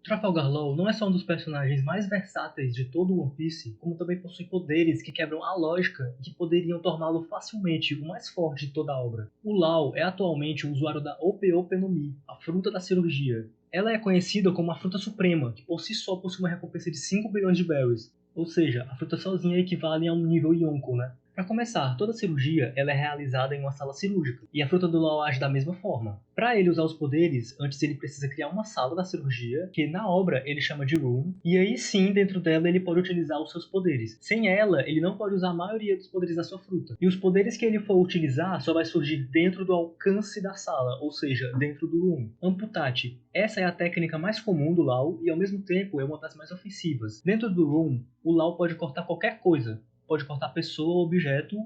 Trafalgar Law não é só um dos personagens mais versáteis de todo o One Piece, como também possui poderes que quebram a lógica e que poderiam torná-lo facilmente o mais forte de toda a obra. O Law é atualmente o usuário da Ope Ope no Mi, a fruta da cirurgia. Ela é conhecida como a fruta suprema, que por si só possui uma recompensa de 5 bilhões de berries, ou seja, a fruta sozinha equivale a um nível Yonko, né? Para começar, toda cirurgia ela é realizada em uma sala cirúrgica, e a fruta do Law age da mesma forma. Para ele usar os poderes, antes ele precisa criar uma sala da cirurgia, que na obra ele chama de Room, e aí sim, dentro dela ele pode utilizar os seus poderes. Sem ela, ele não pode usar a maioria dos poderes da sua fruta. E os poderes que ele for utilizar só vai surgir dentro do alcance da sala, ou seja, dentro do Room. Amputate. Essa é a técnica mais comum do Law e ao mesmo tempo é uma das mais ofensivas. Dentro do Room, o Law pode cortar qualquer coisa, pode cortar pessoa ou objeto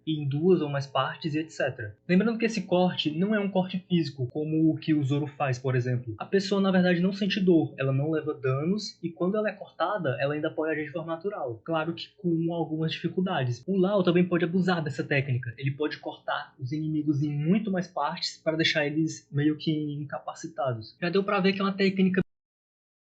em duas ou mais partes e etc. Lembrando que esse corte não é um corte físico, como o que o Zoro faz, por exemplo. A pessoa, na verdade, não sente dor, ela não leva danos, e quando ela é cortada, ela ainda pode agir de forma natural. Claro que com algumas dificuldades. O Lau também pode abusar dessa técnica. Ele pode cortar os inimigos em muito mais partes para deixar eles meio que incapacitados. Já deu pra ver que é uma técnica,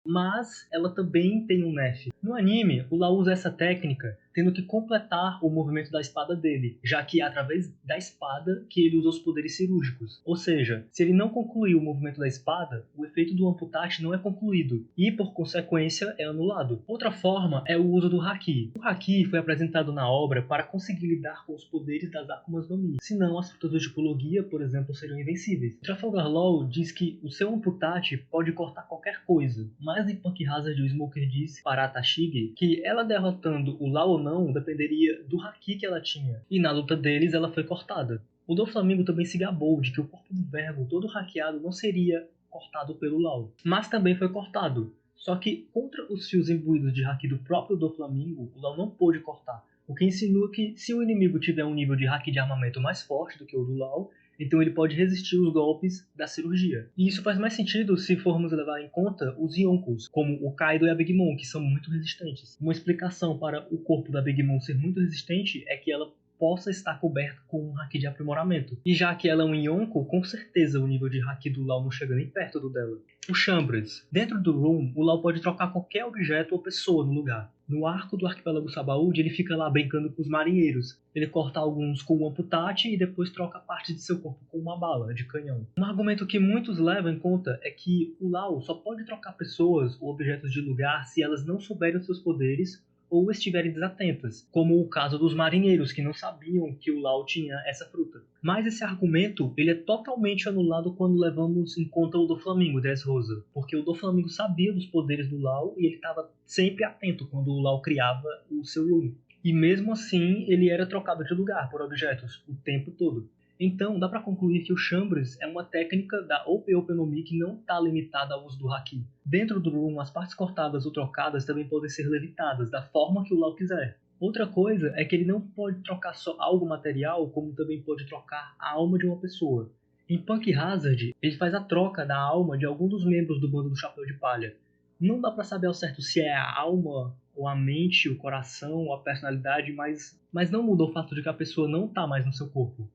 mas ela também tem um nerf. No anime, o Lau usa essa técnica tendo que completar o movimento da espada dele, já que é através da espada que ele usa os poderes cirúrgicos. Ou seja, se ele não concluir o movimento da espada, o efeito do amputate não é concluído e, por consequência, é anulado. Outra forma é o uso do Haki. O Haki foi apresentado na obra para conseguir lidar com os poderes das Akumas no Mi, senão as frutas do tipo Logia, por exemplo, seriam invencíveis. Trafalgar Law diz que o seu amputate pode cortar qualquer coisa, mas em Punk Hazard o Smoker disse para a Tashigi que ela derrotando o Law ou não dependeria do haki que ela tinha, e na luta deles ela foi cortada. O Doflamingo também se gabou de que o corpo do Verbo todo hackeado não seria cortado pelo Law, mas também foi cortado. Só que contra os fios imbuídos de haki do próprio Doflamingo, o Law não pôde cortar, o que insinua que se o inimigo tiver um nível de haki de armamento mais forte do que o do Law, então ele pode resistir os golpes da cirurgia. E isso faz mais sentido se formos levar em conta os Yonkos, como o Kaido e a Big Mom, que são muito resistentes. Uma explicação para o corpo da Big Mom ser muito resistente é que ela possa estar coberta com um haki de aprimoramento. E já que ela é um Yonko, com certeza o nível de haki do Law não chega nem perto do dela. O Chambres. Dentro do Room, o Law pode trocar qualquer objeto ou pessoa no lugar. No arco do arquipélago Sabaúde, ele fica lá brincando com os marinheiros. Ele corta alguns com um amputate e depois troca parte de seu corpo com uma bala de canhão. Um argumento que muitos levam em conta é que o Law só pode trocar pessoas ou objetos de lugar se elas não souberem os seus poderes ou estiverem desatentas, como o caso dos marinheiros que não sabiam que o Law tinha essa fruta. Mas esse argumento ele é totalmente anulado quando levamos em conta o Doflamingo, Dressrosa, porque o Doflamingo sabia dos poderes do Law e ele estava sempre atento quando o Law criava o seu Room. E mesmo assim, ele era trocado de lugar por objetos o tempo todo. Então, dá para concluir que o Chambres é uma técnica da Ope Ope no Mi que não está limitada ao uso do Haki. Dentro do Room, as partes cortadas ou trocadas também podem ser levitadas, da forma que o Law quiser. Outra coisa é que ele não pode trocar só algo material, como também pode trocar a alma de uma pessoa. Em Punk Hazard, ele faz a troca da alma de algum dos membros do bando do Chapéu de Palha. Não dá para saber ao certo se é a alma, ou a mente, o coração, ou a personalidade, mas não muda o fato de que a pessoa não está mais no seu corpo.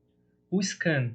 O Scan.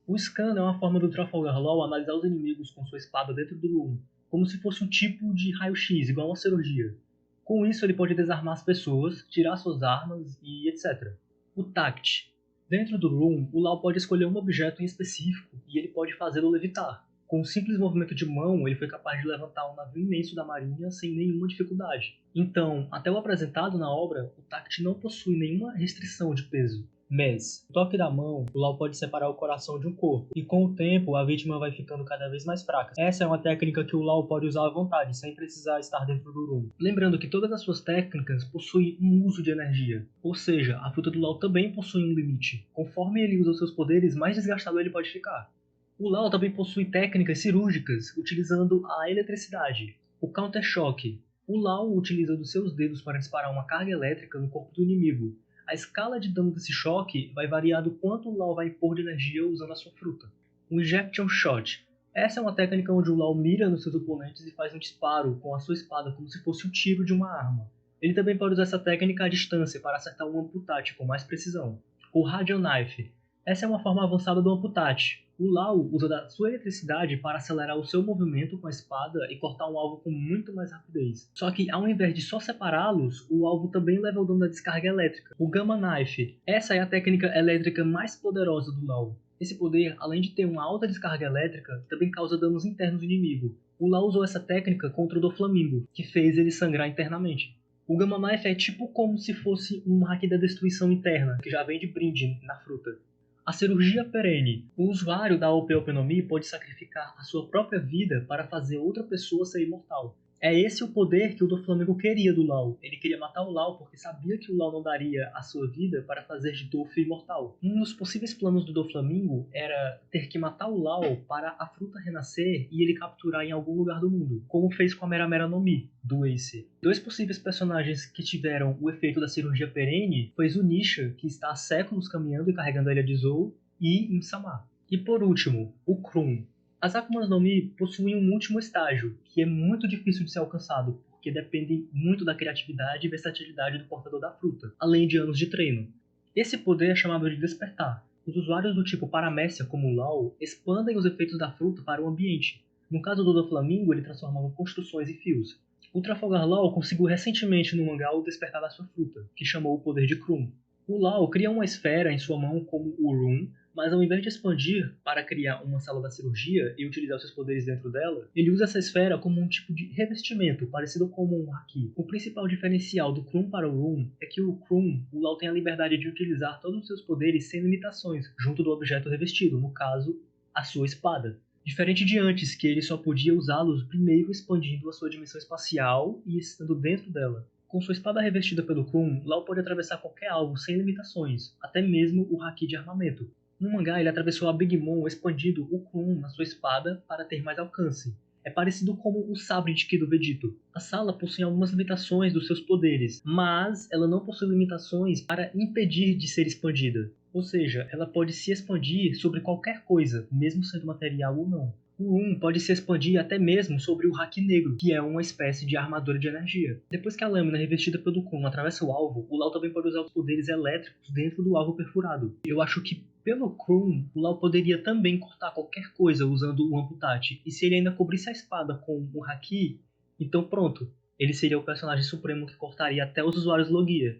O Scan é uma forma do Trafalgar Law analisar os inimigos com sua espada dentro do Room, como se fosse um tipo de raio-x, igual uma cirurgia. Com isso, ele pode desarmar as pessoas, tirar suas armas e etc. O Tact. Dentro do Room, o Law pode escolher um objeto em específico e ele pode fazê-lo levitar. Com um simples movimento de mão, ele foi capaz de levantar um navio imenso da marinha sem nenhuma dificuldade. Então, até o apresentado na obra, o Tact não possui nenhuma restrição de peso. Mas, no toque da mão, o Law pode separar o coração de um corpo, e com o tempo a vítima vai ficando cada vez mais fraca. Essa é uma técnica que o Law pode usar à vontade, sem precisar estar dentro do Room. Lembrando que todas as suas técnicas possuem um uso de energia, ou seja, a fruta do Law também possui um limite. Conforme ele usa os seus poderes, mais desgastado ele pode ficar. O Law também possui técnicas cirúrgicas, utilizando a eletricidade. O Counter-Shock. O Law utiliza dos seus dedos para disparar uma carga elétrica no corpo do inimigo. A escala de dano desse choque vai variar do quanto o Law vai impor de energia usando a sua fruta. O Injection Shot. Essa é uma técnica onde o Law mira nos seus oponentes e faz um disparo com a sua espada como se fosse um tiro de uma arma. Ele também pode usar essa técnica à distância para acertar um amputate com mais precisão. O Radial Knife. Essa é uma forma avançada do Amputate. O Lau usa da sua eletricidade para acelerar o seu movimento com a espada e cortar um alvo com muito mais rapidez. Só que ao invés de só separá-los, o alvo também leva o dano da descarga elétrica. O Gamma Knife. Essa é a técnica elétrica mais poderosa do Lau. Esse poder, além de ter uma alta descarga elétrica, também causa danos internos do inimigo. O Lau usou essa técnica contra o Doflamingo, que fez ele sangrar internamente. O Gamma Knife é tipo como se fosse um hack da destruição interna, que já vem de brinde na fruta. A cirurgia perene. O usuário da OP Openomi pode sacrificar a sua própria vida para fazer outra pessoa ser imortal. É esse o poder que o Doflamingo queria do Lau. Ele queria matar o Lau porque sabia que o Lau não daria a sua vida para fazer de Doff imortal. Um dos possíveis planos do Doflamingo era ter que matar o Lau para a fruta renascer e ele capturar em algum lugar do mundo, como fez com a Mera Mera no Mi, do Ace. Dois possíveis personagens que tiveram o efeito da cirurgia perene foi Zunisha, que está há séculos caminhando e carregando a ilha de Zou, e Insama. E por último, o Krum. As Akumas no Mi possuem um último estágio, que é muito difícil de ser alcançado, porque depende muito da criatividade e versatilidade do portador da fruta, além de anos de treino. Esse poder é chamado de Despertar. Os usuários do tipo Paramécia, como o Lau, expandem os efeitos da fruta para o ambiente. No caso do Doflamingo, ele transformava construções em fios. O Trafalgar Law conseguiu recentemente no mangá o Despertar da sua fruta, que chamou o poder de Krum. O Law cria uma esfera em sua mão como o Run, mas ao invés de expandir para criar uma sala da cirurgia e utilizar seus poderes dentro dela, ele usa essa esfera como um tipo de revestimento, parecido com um haki. O principal diferencial do Krum para o Run é que o Krum, o Law tem a liberdade de utilizar todos os seus poderes sem limitações, junto do objeto revestido, no caso, a sua espada. Diferente de antes, que ele só podia usá-los primeiro expandindo a sua dimensão espacial e estando dentro dela. Com sua espada revestida pelo Krum, Lau pode atravessar qualquer alvo sem limitações, até mesmo o haki de armamento. No mangá, ele atravessou a Big Mom expandindo o Krum na sua espada para ter mais alcance. É parecido como o sabre de Ki do Vegito. A sala possui algumas limitações dos seus poderes, mas ela não possui limitações para impedir de ser expandida. Ou seja, ela pode se expandir sobre qualquer coisa, mesmo sendo material ou não. O Run pode se expandir até mesmo sobre o Haki Negro, que é uma espécie de armadura de energia. Depois que a lâmina revestida pelo Kun atravessa o alvo, o Lau também pode usar os poderes elétricos dentro do alvo perfurado. Eu acho que pelo Krum, o Lau poderia também cortar qualquer coisa usando o Amputate, e se ele ainda cobrisse a espada com o Haki, então pronto, ele seria o personagem supremo que cortaria até os usuários Logia.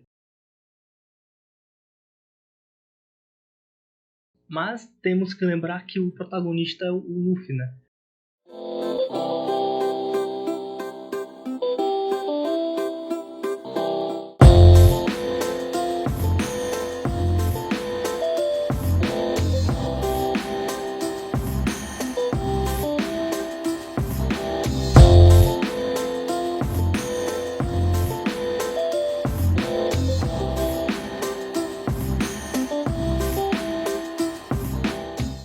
Mas temos que lembrar que o protagonista é o Luffy, né?